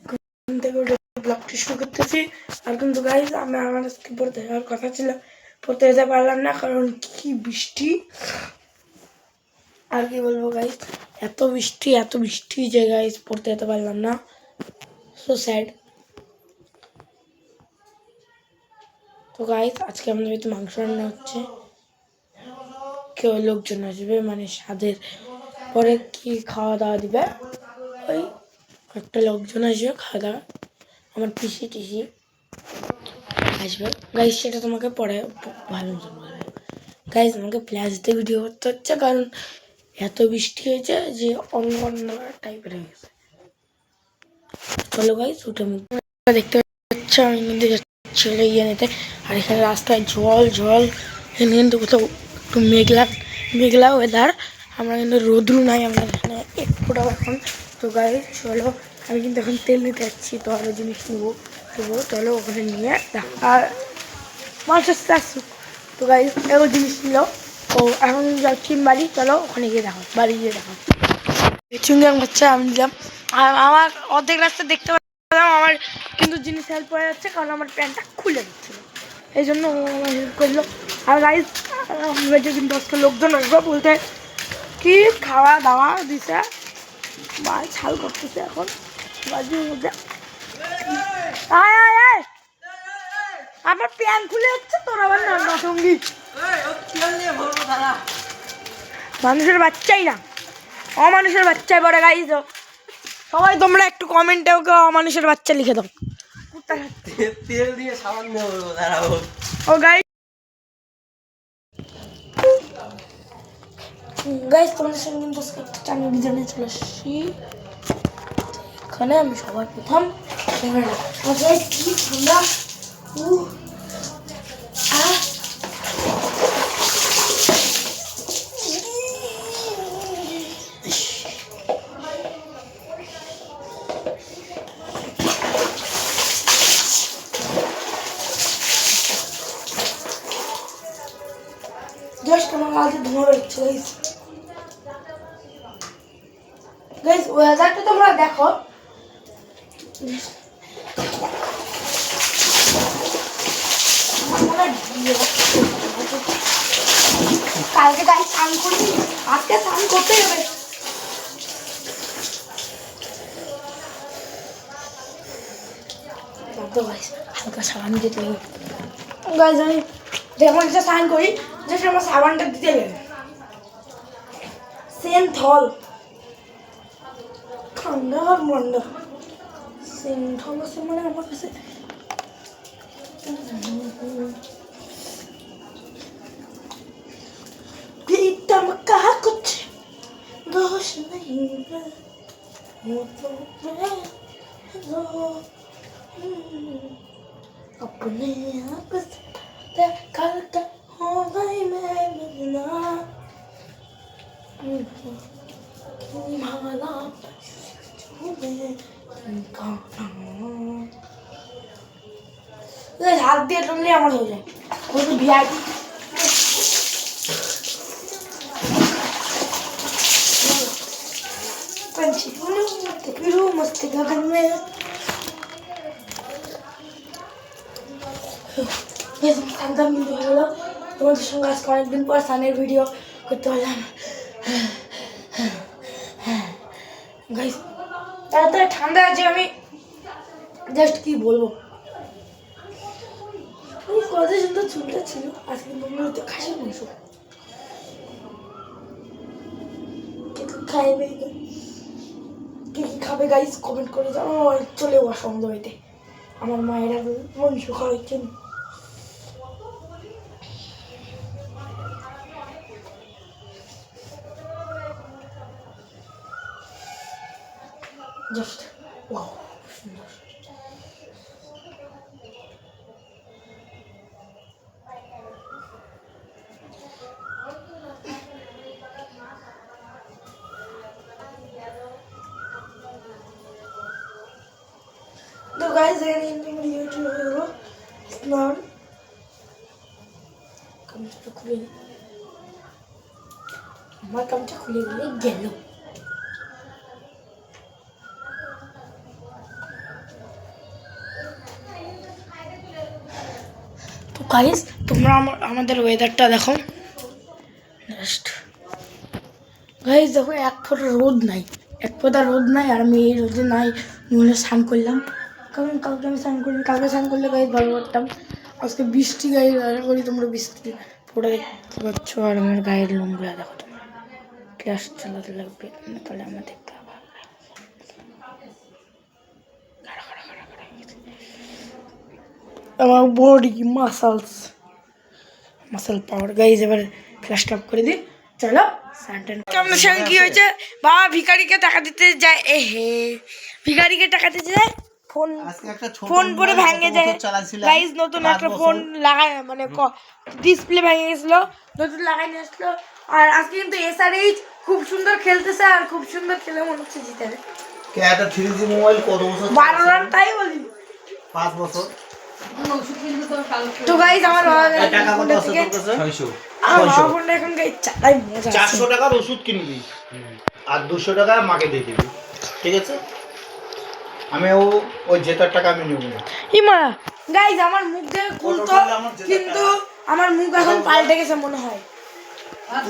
ঘুম থেকে উঠে ব্লগটি শুরু করতেছি। আর কিন্তু গাইজ আমি আমার আজকে পড়তে যাওয়ার কথা ছিল, পড়তে যেতে পারলাম না কারণ কি বৃষ্টি। আর কি বলবো গাইজ, এত বৃষ্টি যে গাইজ পড়তে যেতে পারলাম না। So sad. তো গাইজ আজকে আমাদের বাড়িতে মাংস রান্না হচ্ছে। কেউ লোকজন আসবে, মানে স্বাদের পরে কি খাওয়া দাওয়া দিবে, ওই একটা লোকজন আসবে খাওয়া দাওয়া, আমার পিসি টিসি আসবে গাইজ, সেটা তোমাকে পরে ভালো মতন বলবো। গাইজ আমাকে ফ্ল্যাশ দিয়ে ভিডিও করতে হচ্ছে কারণ এত বৃষ্টি হয়েছে যে অন্য টাইপের হয়ে গেছে। চলো গাইজ উঠে দেখতে পাচ্ছি আমি কিন্তু ছেলে ইয়ে নিতে, আর এখানে রাস্তায় জল এখানে কিন্তু কোথাও একটু মেঘলা ওয়েদার। আমরা কিন্তু রোদ্রু নাই আমাদের এখানে এক ফোটাও এখন। তো গাইজ চলো, আমি কিন্তু এখন তেল নিতে যাচ্ছি, তো আরও জিনিস নেবো। চলো ওখানে নিয়ে আর মানুষের আসুক। তো গাইজ এগো জিনিস নিল, তো এখন যাচ্ছি বাড়ি। চলো ওখানে গিয়ে দেখো, বাড়ি গিয়ে দেখো। চুঙ্গাম হচ্ছে আমি নিলাম, আর আমার অর্ধেক রাস্তা দেখতে পেলাম আমার কিন্তু জিনিস হেল্প হয়ে যাচ্ছে কারণ আমার প্যান্টটা খুলে দিচ্ছিল, এই জন্য আমার হেল্প করলো। আর গাইজ বেঁচে কিন্তু আজকে লোকজন আসবে বলতে কি খাওয়া দাওয়া দিছে, মাল ছাল করতেছে এখন বাজির মধ্যে। আমার প্যান্ট খুলে যাচ্ছে, তোর আবার না সঙ্গী মানুষের বাচ্চাই না, অমানুষের বাচ্চাই বড়। গাইজ সবাই তোমরা একটু কমেন্টে ওকে অমানুষের বাচ্চা লিখে দাও। তেল দিয়ে সাবান দেবো দাঁড়াবো। ও গাইজ তোমাদের সঙ্গে কিন্তু একটা টানি ডিজাইনে চলে আসছি। এখানে আমি সবার প্রথম কি ঠান্ডা, জাস্ট আমার আজকে ধোঁয়া বেরোচ্ছে গাইজ। ওয়েদারটা তোমরা দেখো, কালকে গাইজ স্নান করি, আজকে স্নান করতেই হবে। হালকা সাবান দিতে হবে গাইজ। আমি যখন স্নান করি যে আমার সাবানটা দিতে হবে সেন্থল, ঠান্ডা আর মন্ডা সেন্থল আছে মানে আমার কাছে। পিঠটা আমার কাহা করছে, দোষ নেই अपने आप से करता हो गई मैं मिलना माला हाथ দিয়ে टुनले আমার হয়ে যায় ওই ভিআইপি। पंछी फिरू मस्ती गगन में তোমাদের সঙ্গে আজকে অনেকদিন পর সানের ভিডিও করতে পারলাম। গাইস এত ঠান্ডা আছে, আমি জাস্ট কি বলবো। কত সুন্দর চুলটা ছিল, আজকে মনে হতো খাসির মাংস খাইবে। কি খাবে গাইস কমেন্ট করে জানো, চলে আসন্দ হইতে আমার মায়েরা মাংস খাওয়াইছেন। জাস্ট ওয়াও সুন্দর। তো গাইস এখানে ভিডিওটি হলো স্নান, কামটা খুলে আমার কামটা খুলে দিলে গেল। গাইস তোমরা আমাদের ওয়েদারটা দেখো জাস্ট গাইস দেখো এক ফোঁটা রোদ নাই, এক ফোঁটা রোদ নাই। আর আমি এই রোদে নাই মনে স্নান করলাম, কারণ কালকে আমি স্নান করিনি। কালকে স্নান করলে গাইস ভালো করতাম। আজকে বৃষ্টি গাইস, আশা করি তোমরা বৃষ্টি পড়ে দেখতে পাচ্ছ। আর আমার গায়ের লোমগুলো দেখো তোমরা, ক্লাস চালাতে লাগবে না তাহলে আমার দেখতে হবে। আমার বডি মাসল পাওয়ার গাইজ। এবার ফ্ল্যাশ টপ করে দিই, চলো স্যান্টেন। কেমন সঙ্গে কি হয়েছে বাবা? ভিখারিকে টাকা দিতে যায়, এ হে ভিখারিকে টাকা দিতে যায়, ফোন পরে ভেঙে যায় গাইজ। নতুন একটা ফোন লাগায় মানে ডিসপ্লে ভেঙে গেছিল, নতুন লাগাই নিয়ে আসলো। আর আজকে কিন্তু এসআরএইচ খুব সুন্দর খেলতেছে, আর খুব সুন্দর খেলে মনে হচ্ছে জিতাবে। একটা 3G মোবাইল কত বছর? 12 রান, তাই বলি 5 বছর। তো গাইজ আমার বাবা টাকা কত আছে তোর কাছে? 600। আমার বাবা ফোনটা এখন গাইজ চালাই মজা। 400 টাকার ওষুধ কিনবি আর 200 টাকা মাকে দিয়ে দিবি, ঠিক আছে? আমি ওই জেতার টাকা আমি নেব না। ইমা গাইজ আমার মুখ দেখে খুলতো, কিন্তু আমার মুখ এখন পাল্টে গেছে মনে হয়।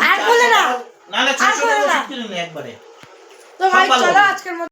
আর বলে না, নালে 600 টাকা ওষুধ কিনে নে একবারে। তো গাইজ চলো আজকের মতো